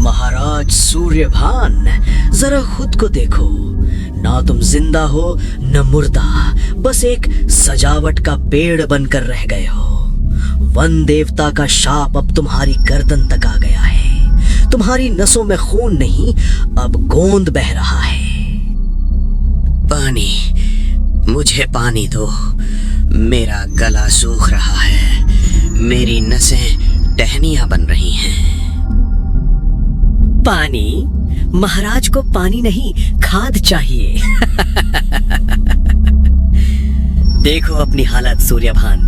महाराज सूर्यभान, जरा खुद को देखो। ना तुम जिंदा हो न मुर्दा, बस एक सजावट का पेड़ बनकर रह गए हो। वन देवता का शाप अब तुम्हारी गर्दन तक आ गया है। तुम्हारी नसों में खून नहीं, अब गोंद बह रहा है। पानी, मुझे पानी दो। मेरा गला सूख रहा है, मेरी नसें टहनियां बन रही हैं। पानी? महाराज को पानी नहीं, खाद चाहिए। देखो अपनी हालत सूर्यभान,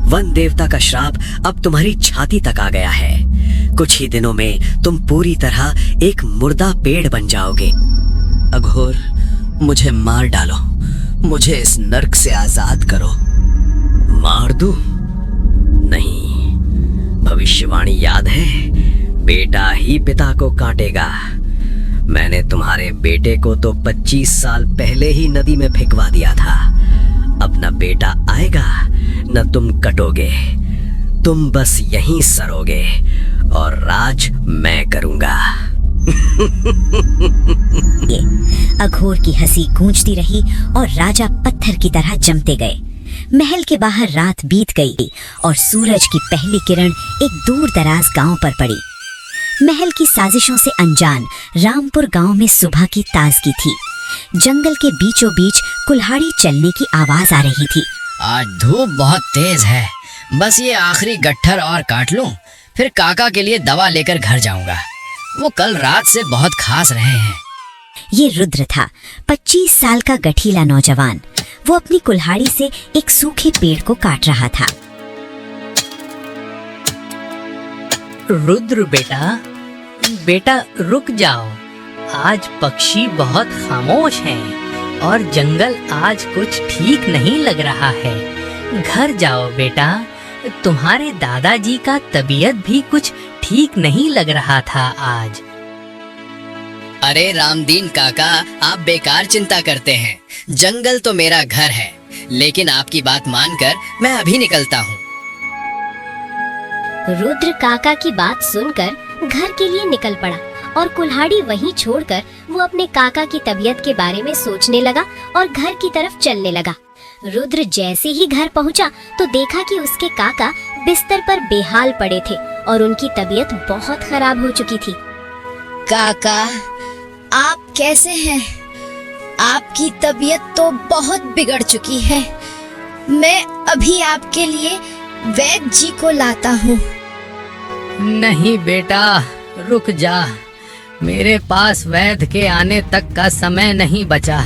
वन देवता का श्राप अब तुम्हारी छाती तक आ गया है। कुछ ही दिनों में तुम पूरी तरह एक मुर्दा पेड़ बन जाओगे। अघोर, मुझे मार डालो, मुझे इस नर्क से आजाद करो। मार दूं? नहीं, भविष्यवाणी याद है, बेटा ही पिता को काटेगा। मैंने तुम्हारे बेटे को तो 25 साल पहले ही नदी में फेंकवा दिया था। अब न बेटा आएगा न तुम कटोगे, तुम बस यहीं सरोगे और राज मैं करूंगा। अघोर की हंसी गूंजती रही और राजा पत्थर की तरह जमते गए। महल के बाहर रात बीत गई और सूरज की पहली किरण एक दूर दराज गांव पर पड़ी। महल की साजिशों से अनजान रामपुर गांव में सुबह की ताजगी थी। जंगल के बीचों बीच कुल्हाड़ी चलने की आवाज आ रही थी। आज धूप बहुत तेज है, बस ये आखिरी गट्ठर और काट लूं, फिर काका के लिए दवा लेकर घर जाऊंगा। वो कल रात से बहुत खास रहे हैं। ये रुद्र था, 25 साल का गठीला नौजवान। वो अपनी कुल्हाड़ी से एक सूखे पेड़ को काट रहा था। रुद्र बेटा रुक जाओ। आज पक्षी बहुत खामोश हैं और जंगल आज कुछ ठीक नहीं लग रहा है। घर जाओ बेटा, तुम्हारे दादाजी का तबीयत भी कुछ ठीक नहीं लग रहा था आज। अरे रामदीन काका, आप बेकार चिंता करते हैं। जंगल तो मेरा घर है, लेकिन आपकी बात मानकर मैं अभी निकलता हूँ। रुद्र काका की बात सुनकर घर के लिए निकल पड़ा और कुल्हाड़ी वहीं छोड़कर वो अपने काका की तबीयत के बारे में सोचने लगा और घर की तरफ चलने लगा। रुद्र जैसे ही घर पहुंचा तो देखा कि उसके काका बिस्तर पर बेहाल पड़े थे और उनकी तबीयत बहुत खराब हो चुकी थी। काका, आप कैसे हैं? आपकी तबीयत तो बहुत बिगड़ चुकी है। मैं अभी आपके लिए वैद्य जी को लाता हूँ। नहीं बेटा, रुक जा। मेरे पास वैद्य के आने तक का समय नहीं बचा।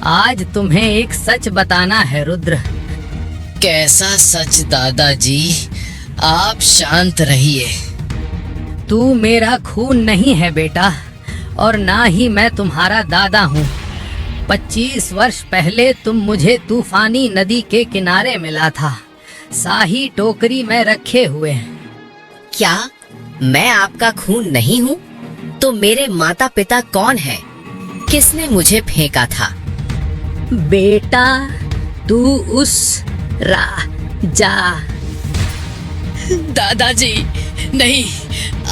आज तुम्हें एक सच बताना है रुद्र। कैसा सच दादाजी? आप शांत रहिए। तू मेरा खून नहीं है बेटा, और ना ही मैं तुम्हारा दादा हूँ। 25 वर्ष पहले तुम मुझे तूफानी नदी के किनारे मिला था, शाही टोकरी में रखे हुए। क्या मैं आपका खून नहीं हूँ? तो मेरे माता पिता कौन है? किसने मुझे फेंका था? बेटा, तू उस राजा। दादाजी नहीं,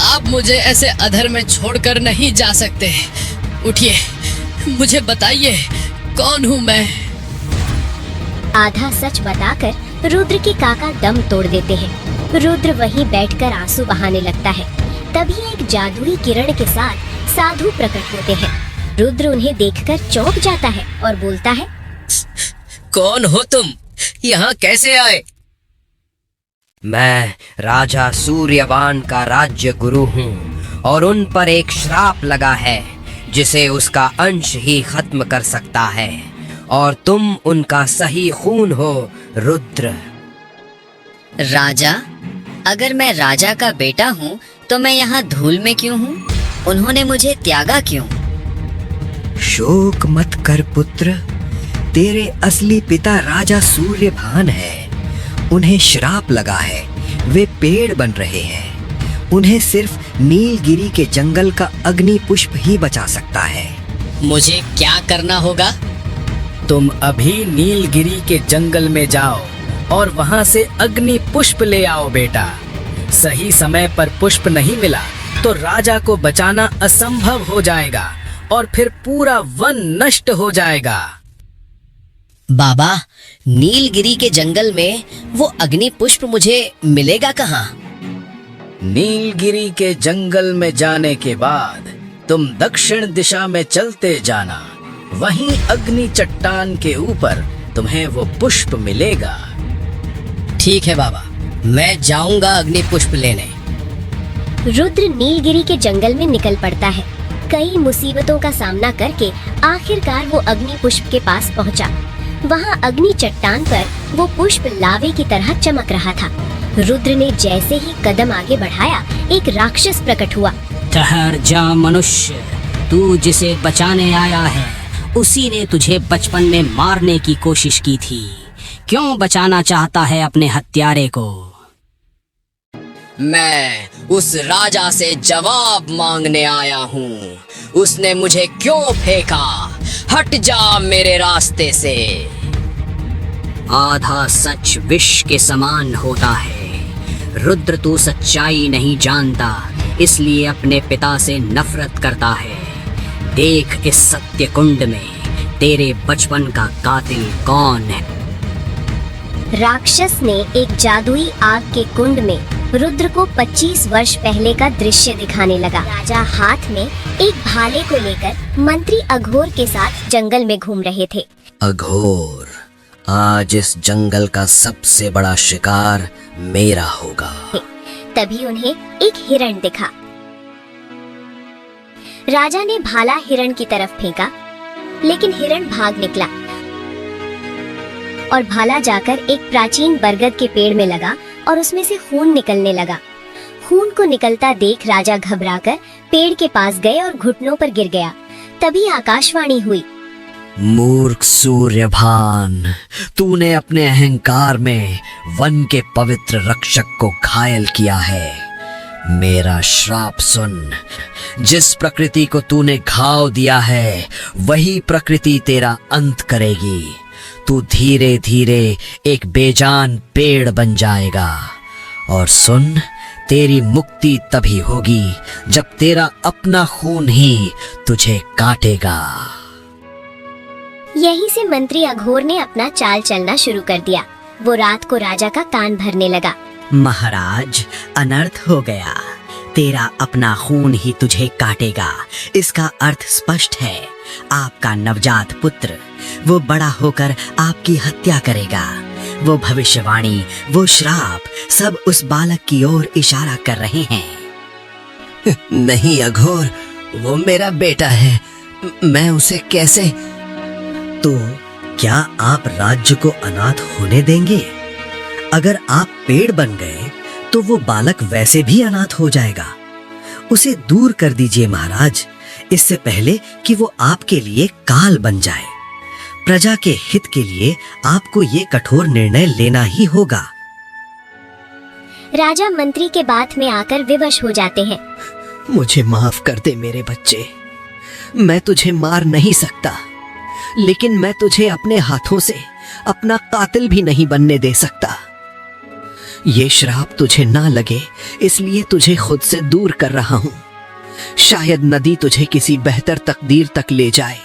आप मुझे ऐसे अधर में छोड़कर नहीं जा सकते। उठिए, मुझे बताइए कौन हूँ मैं? आधा सच बताकर रुद्र के काका दम तोड़ देते हैं। रुद्र वहीं बैठकर आंसू बहाने लगता है। तभी एक जादुई किरण के साथ साधु प्रकट होते हैं। रुद्र उन्हें देखकर चौंक जाता है और बोलता है, कौन हो तुम? यहाँ कैसे आए? मैं राजा सूर्यवान का राज्य गुरु हूँ और उन पर एक श्राप लगा है जिसे उसका अंश ही खत्म कर सकता है, और तुम उनका सही खून हो रुद्र। राजा? अगर मैं राजा का बेटा हूँ तो मैं यहाँ धूल में क्यों हूँ? उन्होंने मुझे त्यागा क्यों? शोक मत कर पुत्र, तेरे असली पिता राजा सूर्यभान है। उन्हें श्राप लगा है, वे पेड़ बन रहे हैं। उन्हें सिर्फ नीलगिरी के जंगल का अग्नि पुष्प ही बचा सकता है। मुझे क्या करना होगा? तुम अभी नीलगिरी के जंगल में जाओ और वहां से अग्नि पुष्प ले आओ बेटा। सही समय पर पुष्प नहीं मिला तो राजा को बचाना असंभव हो जाएगा और फिर पूरा वन नष्ट हो जाएगा। बाबा, नीलगिरी के जंगल में वो अग्नि पुष्प मुझे मिलेगा कहाँ? नीलगिरी के जंगल में जाने के बाद तुम दक्षिण दिशा में चलते जाना। वहीं अग्नि चट्टान के ऊपर तुम्हें वो पुष्प मिलेगा। ठीक है बाबा, मैं जाऊंगा अग्नि पुष्प लेने। रुद्र नीलगिरी के जंगल में निकल पड़ता है। कई मुसीबतों का सामना करके आखिरकार वो अग्नि पुष्प के पास पहुंचा। वहाँ अग्नि चट्टान पर वो पुष्प लावे की तरह चमक रहा था। रुद्र ने जैसे ही कदम आगे बढ़ाया, एक राक्षस प्रकट हुआ। ठहर जा मनुष्य, तू जिसे बचाने आया है उसी ने तुझे बचपन में मारने की कोशिश की थी। क्यों बचाना चाहता है अपने हत्यारे को? मैं उस राजा से जवाब मांगने आया हूँ। उसने मुझे क्यों फेंका? हट जा मेरे रास्ते से। आधा सच विष के समान होता है। रुद्र तू सच्चाई नहीं जानता, इसलिए अपने पिता से नफरत करता है। देख इस सत्य कुंड में तेरे बचपन का कातिल कौन है। राक्षस ने एक जादुई आग के कुंड में रुद्र को 25 वर्ष पहले का दृश्य दिखाने लगा। राजा हाथ में एक भाले को लेकर मंत्री अघोर के साथ जंगल में घूम रहे थे। अघोर, आज इस जंगल का सबसे बड़ा शिकार मेरा होगा। तभी उन्हें एक हिरण दिखा। राजा ने भाला हिरण की तरफ फेंका, लेकिन हिरण भाग निकला और भाला जाकर एक प्राचीन बरगद के पेड़ में लगा और उसमें से खून निकलने लगा। खून को निकलता देख राजा घबराकर पेड़ के पास गए और घुटनों पर गिर गया। तभी आकाशवाणी हुई। मूर्ख सूर्यभान, तूने अपने अहंकार में वन के पवित्र रक्षक को घायल किया है। मेरा श्राप सुन। जिस प्रकृति को तूने घाव दिया है वही प्रकृति तेरा अंत करेगी। तू धीरे धीरे एक बेजान पेड़ बन जाएगा। और सुन, तेरी मुक्ति तभी होगी जब तेरा अपना खून ही तुझे काटेगा। यहीं से मंत्री अघोर ने अपना चाल चलना शुरू कर दिया। वो रात को राजा का कान भरने लगा। महाराज, अनर्थ हो गया। तेरा अपना खून ही तुझे काटेगा। इसका अर्थ स्पष्ट है। आपका नवजात पुत्र वो बड़ा होकर आपकी हत्या करेगा। वो भविष्यवाणी, वो श्राप, सब उस बालक की ओर इशारा कर रहे हैं। नहीं अघोर, वो मेरा बेटा है। मैं उसे कैसे? तो क्या आप राज्य को अनाथ होने देंगे? अगर आप पेड़ बन गए तो वो बालक वैसे भी अनाथ हो जाएगा। उसे दूर कर दीजिए महाराज, इससे पहले कि वो आपके लिए काल बन जाए। प्रजा के हित के लिए आपको ये कठोर निर्णय लेना ही होगा। राजा मंत्री के बात में आकर विवश हो जाते हैं। मुझे माफ कर दे मेरे बच्चे। मैं तुझे मार नहीं सकता, लेकिन मैं तुझे अपने हाथों से अपना कातिल भी नहीं बनने दे सकता। ये श्राप तुझे ना लगे, इसलिए तुझे खुद से दूर कर रहा हूं। शायद नदी तुझे किसी बेहतर तकदीर तक ले जाए।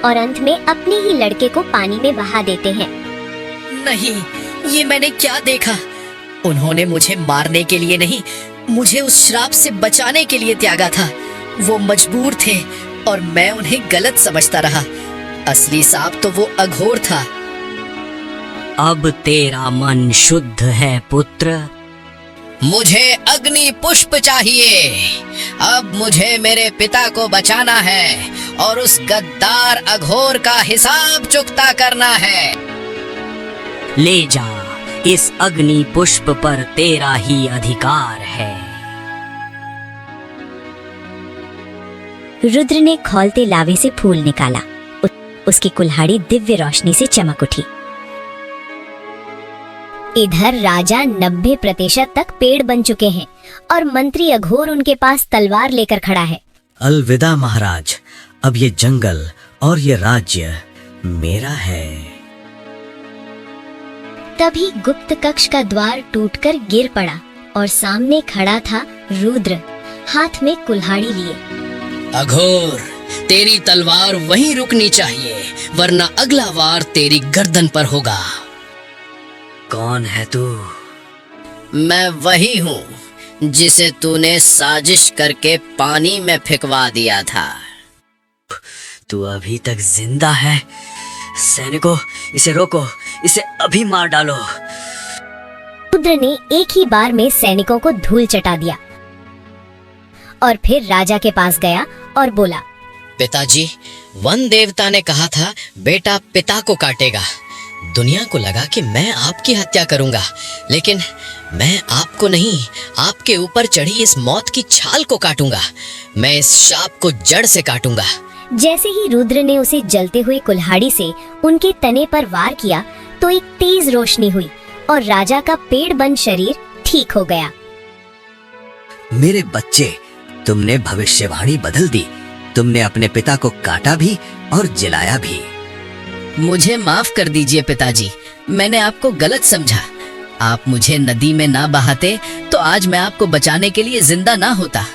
और अंत में अपने ही लड़के को पानी में बहा देते हैं। नहीं, ये मैंने क्या देखा? उन्होंने मुझे मारने के लिए नहीं, मुझे उस श्राप से बचाने के लिए त्यागा था। वो मजबूर थे और मैं उन्हें गलत समझता रहा। असली सांप तो वो अघोर था। अब तेरा मन शुद्ध है पुत्र। मुझे अग्नि पुष्प चाहिए। अब मुझे मेरे पिता को बचाना है और उस गद्दार अघोर का हिसाब चुकता करना है। ले जा, इस अग्नि पुष्प पर तेरा ही अधिकार है। रुद्र ने खौलते लावे से फूल निकाला। उसकी कुल्हाड़ी दिव्य रोशनी से चमक उठी। इधर राजा 90% तक पेड़ बन चुके हैं और मंत्री अघोर उनके पास तलवार लेकर खड़ा है। अलविदा महाराज, अब ये जंगल और ये राज्य मेरा है। तभी गुप्त कक्ष का द्वार टूटकर गिर पड़ा और सामने खड़ा था रुद्र, हाथ में कुल्हाड़ी लिए। अघोर, तेरी तलवार वहीं रुकनी चाहिए, वरना अगला वार तेरी गर्दन पर होगा। कौन है तू? मैं वही हूँ जिसे तूने साजिश करके पानी में फेंकवा दिया था। तू अभी तक जिंदा है? सैनिकों, इसे रोको, इसे अभी मार डालो। रुद्र ने एक ही बार में सैनिकों को धूल चटा दिया और फिर राजा के पास गया और बोला, पिताजी, वन देवता ने कहा था बेटा पिता को काटेगा। दुनिया को लगा कि मैं आपकी हत्या करूंगा, लेकिन मैं आपको नहीं, आपके ऊपर चढ़ी इस मौत की छाल को काटूंगा। मैं इस शाप को जड़ से काटूंगा। जैसे ही रुद्र ने उसे जलते हुए कुल्हाड़ी से उनके तने पर वार किया तो एक तेज रोशनी हुई और राजा का पेड़ बंद शरीर ठीक हो गया। मेरे बच्चे, तुमने भविष्यवाणी बदल दी। तुमने अपने पिता को काटा भी और जलाया भी। मुझे माफ कर दीजिए पिताजी, मैंने आपको गलत समझा। आप मुझे नदी में ना बहाते तो आज मैं आपको बचाने के लिए जिंदा ना होता।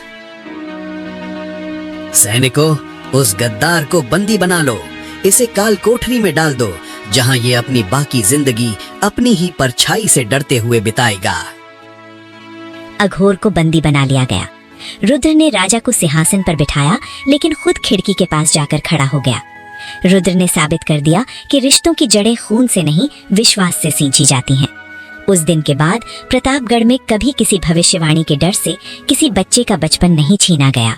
सैनिकों, उस गद्दार को बंदी बना लो। इसे काल कोठरी में डाल दो, जहां ये अपनी बाकी जिंदगी अपनी ही परछाई से डरते हुए बिताएगा। अघोर को बंदी बना लिया गया। रुद्र ने राजा को सिंहासन पर बिठाया, लेकिन खुद खिड़की के पास जाकर खड़ा हो गया। रुद्र ने साबित कर दिया कि रिश्तों की जड़ें खून से नहीं, विश्वास से सींची जाती हैं। उस दिन के बाद प्रतापगढ़ में कभी किसी भविष्यवाणी के डर से किसी बच्चे का बचपन नहीं छीना गया।